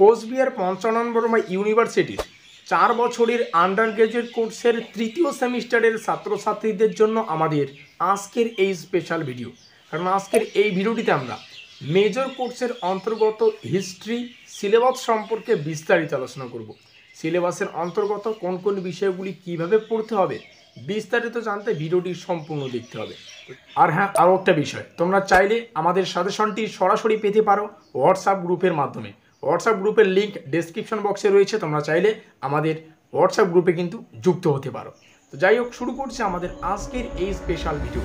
কোচবিহার ৫৫ নম্বর ইউনিভার্সিটির ৪ বছরের under graduate কোর্সের তৃতীয় সেমিস্টারের ছাত্রছাত্রীদের জন্য আমাদের আজকের এই স্পেশাল ভিডিও। কারণ আজকের এই ভিডিওটিতে আমরা মেজর কোর্সের অন্তর্গত হিস্ট্রি সিলেবাস সম্পর্কে বিস্তারিত আলোচনা করব। সিলেবাসের অন্তর্গত কোন কোন বিষয়গুলি কিভাবে পড়তে হবে বিস্তারিত জানতে ভিডিওটি সম্পূর্ণ দেখতে হবে। আর হ্যাঁ, আরও একটা বিষয়, তোমরা চাইলে আমাদের সাজেশনটি সরাসরি পেতে পারো হোয়াটসঅ্যাপ গ্রুপের মাধ্যমে। হোয়াটসঅ্যাপ গ্রুপের লিঙ্ক ডেসক্রিপশন বক্সে রয়েছে, তোমরা চাইলে আমাদের হোয়াটসঅ্যাপ গ্রুপে কিন্তু যুক্ত হতে পারো। তো যাই হোক, শুরু করছি আমাদের আজকের এই স্পেশাল ভিডিও।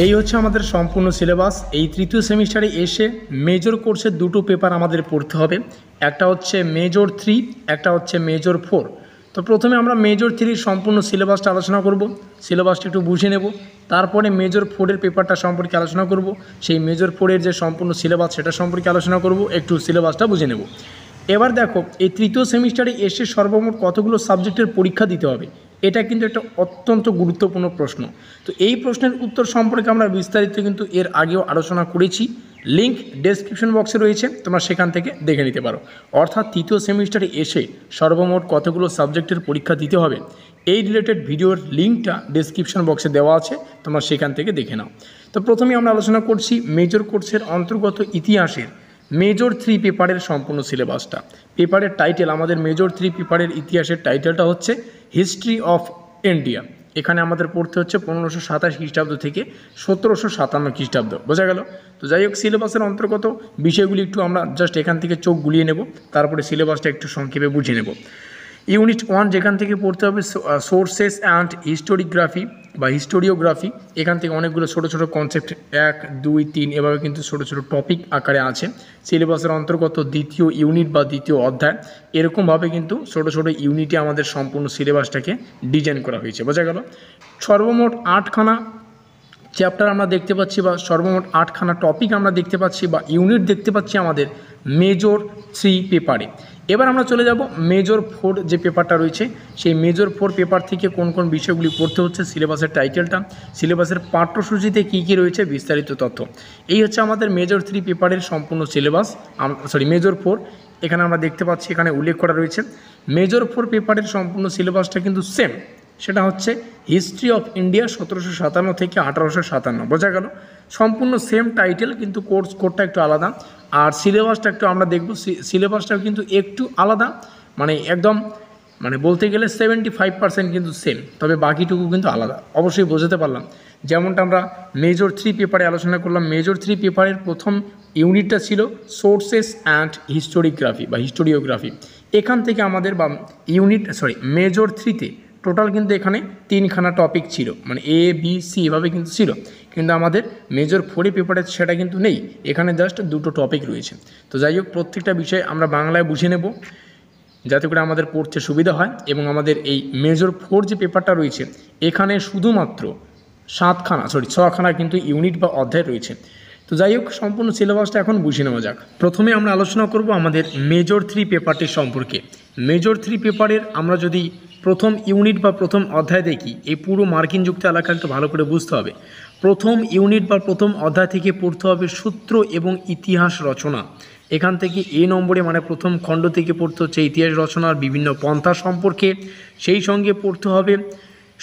এই হচ্ছে আমাদের সম্পূর্ণ সিলেবাস। এই তৃতীয় সেমিস্টারে এসে মেজর কোর্সের দুটো পেপার আমাদের পড়তে হবে, একটা হচ্ছে মেজর 3, একটা হচ্ছে মেজর 4। তো প্রথমে আমরা মেজর 3 সম্পূর্ণ সিলেবাসটা আলোচনা করব, সিলেবাসটা একটু বুঝে নেব। তারপরে মেজর 4-এর পেপারটা সম্পর্কে আলোচনা করব, সেই মেজর 4-এর যে সম্পূর্ণ সিলেবাস সেটা সম্পর্কে আলোচনা করব, একটু সিলেবাসটা বুঝে নেব। এবার দেখো, এই তৃতীয় সেমিস্টারে এসে সর্বমোট কতগুলো সাবজেক্টের পরীক্ষা দিতে হবে, এটা কিন্তু একটা অত্যন্ত গুরুত্বপূর্ণ প্রশ্ন। তো এই প্রশ্নের উত্তর সম্পর্কে আমরা বিস্তারিত কিন্তু এর আগেও আলোচনা করেছি, লিঙ্ক ডেসক্রিপশন বক্সে রয়েছে, তোমরা সেখান থেকে দেখে নিতে পারো। অর্থাৎ তৃতীয় সেমিস্টারে এসে সর্বমোট কতগুলো সাবজেক্টের পরীক্ষা দিতে হবে এই রিলেটেড ভিডিওর লিঙ্কটা ডেসক্রিপশন বক্সে দেওয়া আছে, তোমরা সেখান থেকে দেখে নাও। তো প্রথমে আমরা আলোচনা করছি মেজর কোর্সের অন্তর্গত ইতিহাসের মেজর 3 পেপারের সম্পূর্ণ সিলেবাসটা। পেপারের টাইটেল, আমাদের মেজর 3 পেপারের ইতিহাসের টাইটেলটা হচ্ছে হিস্ট্রি অফ ইন্ডিয়া। এখানে আমাদের পড়তে হচ্ছে 1527 খ্রিস্টাব্দ থেকে 1757 খ্রিস্টাব্দ, বোঝা গেল? তো যাই হোক, সিলেবাসের অন্তর্গত বিষয়গুলি একটু আমরা জাস্ট এখান থেকে চোখ গুলিয়ে নেব, তারপরে সিলেবাসটা একটু সংক্ষেপে বুঝে নেব। ইউনিট 1 যেখান থেকে পড়তে হবে সোর্সেস অ্যান্ড হিস্টোরিওগ্রাফি বা হিস্টোরিওগ্রাফি। এখান থেকে অনেকগুলো ছোটো ছোটো কনসেপ্ট 1, 2, 3 এভাবে কিন্তু ছোটো ছোটো টপিক আকারে আছে। সিলেবাসের অন্তর্গত দ্বিতীয় ইউনিট বা দ্বিতীয় অধ্যায়, এরকমভাবে কিন্তু ছোটো ছোটো ইউনিটে আমাদের সম্পূর্ণ সিলেবাসটাকে ডিজাইন করা হয়েছে, বোঝা গেল? সর্বমোট 8খানা চ্যাপ্টার আমরা দেখতে পাচ্ছি, বা সর্বমোট 8খানা টপিক আমরা দেখতে পাচ্ছি বা ইউনিট দেখতে পাচ্ছি আমাদের মেজর 3 পেপারে। এবার আমরা চলে যাব মেজর 4 যে পেপারটা রয়েছে, সেই মেজর 4 পেপার থেকে কোন কোন বিষয়গুলি পড়তে হচ্ছে, সিলেবাসের টাইটেলটা, সিলেবাসের পাঠ্যসূচিতে কী কী রয়েছে বিস্তারিত তথ্য। এই হচ্ছে আমাদের মেজর 3 পেপারের সম্পূর্ণ সিলেবাস, মেজর 4। এখানে আমরা দেখতে পাচ্ছি, এখানে উল্লেখ করা রয়েছে মেজর 4 পেপারের সম্পূর্ণ সিলেবাসটা কিন্তু সেম, সেটা হচ্ছে হিস্ট্রি অফ ইন্ডিয়া 1757 থেকে 1857, বোঝা গেল? সম্পূর্ণ সেম টাইটেল, কিন্তু কোডটা একটু আলাদা। আর সিলেবাসটা একটু আমরা দেখব, সিলেবাসটাও কিন্তু একটু আলাদা, একদম বলতে গেলে 75% কিন্তু সেম, তবে বাকিটুকু কিন্তু আলাদা। অবশ্যই বোঝাতে পারলাম। যেমনটা আমরা মেজর 3 পেপারে আলোচনা করলাম, মেজর 3 পেপারের প্রথম ইউনিটটা ছিল সোর্সেস অ্যান্ড হিস্টোরিওগ্রাফি বা হিস্টোরিওগ্রাফি। এখান থেকে আমাদের মেজর 3-তে টোটাল কিন্তু এখানে 3খানা টপিক ছিল, A, B, C এভাবে কিন্তু ছিল। কিন্তু আমাদের মেজর 4 পেপারে সেটা কিন্তু নেই, এখানে জাস্ট 2টো টপিক রয়েছে। তো যাই হোক, প্রত্যেকটা বিষয় আমরা বাংলায় বুঝে নেব যাতে করে আমাদের পড়তে সুবিধা হয়। এবং আমাদের এই মেজর 4 যে পেপারটা রয়েছে, এখানে শুধুমাত্র 6খানা কিন্তু ইউনিট বা অধ্যায় রয়েছে। তো যাই হোক, সম্পূর্ণ সিলেবাসটা এখন বুঝে নেওয়া যাক। প্রথমে আমরা আলোচনা করব আমাদের মেজর 3 পেপারটির সম্পর্কে। মেজর 3 পেপারের আমরা যদি প্রথম ইউনিট বা প্রথম অধ্যায় দেখি, এই পুরো মার্কিনযুক্ত এলাকা একটু ভালো করে বুঝতে হবে। প্রথম ইউনিট বা প্রথম অধ্যায় থেকে পড়তে হবে সূত্র এবং ইতিহাস রচনা। এখান থেকে নম্বরে প্রথম খণ্ড থেকে পড়তে হচ্ছে ইতিহাস রচনার বিভিন্ন পন্থা সম্পর্কে, সেই সঙ্গে পড়তে হবে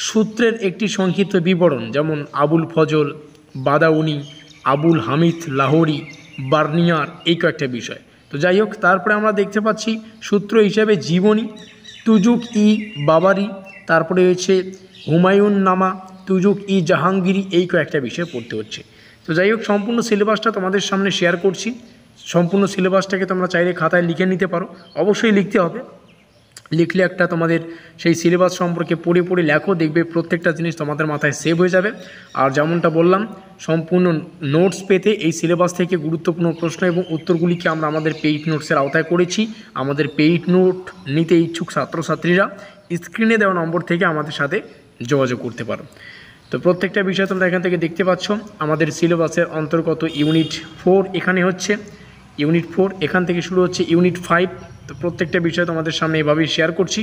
সূত্রের একটি সংক্ষিপ্ত বিবরণ, যেমন আবুল ফজল, বাদাউনি, আবুল হামিদ লাহোরি, বার্নিয়ার, এই কয়েকটা বিষয়। তো যাই হোক, তারপরে আমরা দেখতে পাচ্ছি সূত্র হিসাবে জীবনী, তুজুক-ই বাবারি, তারপরে হচ্ছে হুমায়ুন নামা, তুজুক-ই জাহাঙ্গীরি, এই কয়েকটা বিষয় পড়তে হচ্ছে। তো যাই হোক, সম্পূর্ণ সিলেবাসটা তোমাদের সামনে শেয়ার করছি। সম্পূর্ণ সিলেবাসটাকে তোমরা চাইলে খাতায় লিখে নিতে পারো, অবশ্যই লিখতে হবে। লিখলে একটা তোমাদের সেই সিলেবাস সম্পর্কে পড়ে পড়ে লেখো, দেখবে প্রত্যেকটা জিনিস তোমাদের মাথায় সেভ হয়ে যাবে। আর যেমনটা বললাম, সম্পূর্ণ নোটস পেতে এই সিলেবাস থেকে গুরুত্বপূর্ণ প্রশ্ন এবং উত্তরগুলিকে আমরা আমাদের পেইড নোটসের আওতায় করেছি। আমাদের পেইড নোট নিতে ইচ্ছুক ছাত্রছাত্রীরা স্ক্রিনে দেওয়া নম্বর থেকে আমাদের সাথে যোগাযোগ করতে পারো। তো প্রত্যেকটা বিষয় তোমরা এখান থেকে দেখতে পাচ্ছ। আমাদের সিলেবাসের অন্তর্গত ইউনিট 4 এখানে হচ্ছে ইউনিট 4, এখান থেকে শুরু হচ্ছে ইউনিট 5। তো প্রত্যেকটা বিষয় তোমাদের সামনে এভাবেই শেয়ার করছি।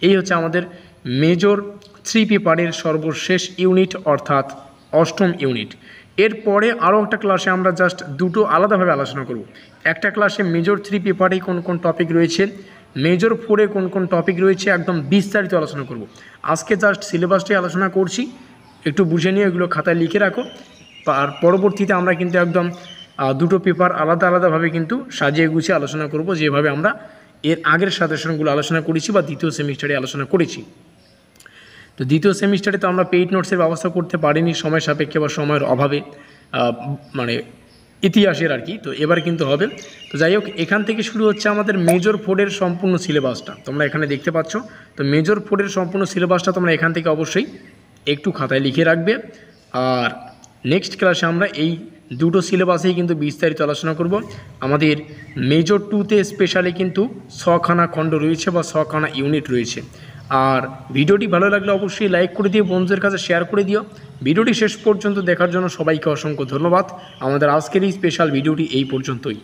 এই হচ্ছে আমাদের মেজর 3 পেপারের সর্বশেষ ইউনিট, অর্থাৎ 8ম ইউনিট। এরপরে আরও একটা ক্লাসে আমরা জাস্ট দুটো আলাদাভাবে আলোচনা করব। একটা ক্লাসে মেজর 3 পেপারে কোন কোন টপিক রয়েছে, মেজর 4-এ কোন কোন টপিক রয়েছে একদম বিস্তারিত আলোচনা করব। আজকে জাস্ট সিলেবাসটাই আলোচনা করছি, একটু বুঝে নিয়ে এগুলো খাতায় লিখে রাখো। আর পরবর্তীতে আমরা কিন্তু একদম দুটো পেপার আলাদা আলাদাভাবে কিন্তু সাজিয়ে গুছিয়ে আলোচনা করব, যেভাবে আমরা এর আগের সাজেশনগুলো আলোচনা করেছি বা দ্বিতীয় সেমিস্টারে আলোচনা করেছি। তো দ্বিতীয় সেমিস্টারে তো আমরা পেইড নোটসের ব্যবস্থা করতে পারিনি সময় সাপেক্ষে বা সময়ের অভাবে, মানে ইতিহাসের আর কি। তো এবার কিন্তু হবে। তো যাই হোক, এখান থেকে শুরু হচ্ছে আমাদের মেজর 4-এর সম্পূর্ণ সিলেবাসটা, তোমরা এখানে দেখতে পাচ্ছ। তো মেজর 4-এর সম্পূর্ণ সিলেবাসটা তোমরা এখান থেকে অবশ্যই একটু খাতায় লিখে রাখবে। আর নেক্সট ক্লাসে আমরা এই দুটো সিলেবাসেই কিন্তু বিস্তারিত আলোচনা করব। আমাদের মেজর 2-তে স্পেশালি কিন্তু 6খানা খণ্ড রয়েছে বা 6খানা ইউনিট রয়েছে। আর ভিডিওটি ভালো লাগলে অবশ্যই লাইক করে দিও, বন্ধুদের কাছে শেয়ার করে দিও। ভিডিওটি শেষ পর্যন্ত দেখার জন্য সবাইকে অসংখ্য ধন্যবাদ। আমাদের আজকের এই স্পেশাল ভিডিওটি এই পর্যন্তই।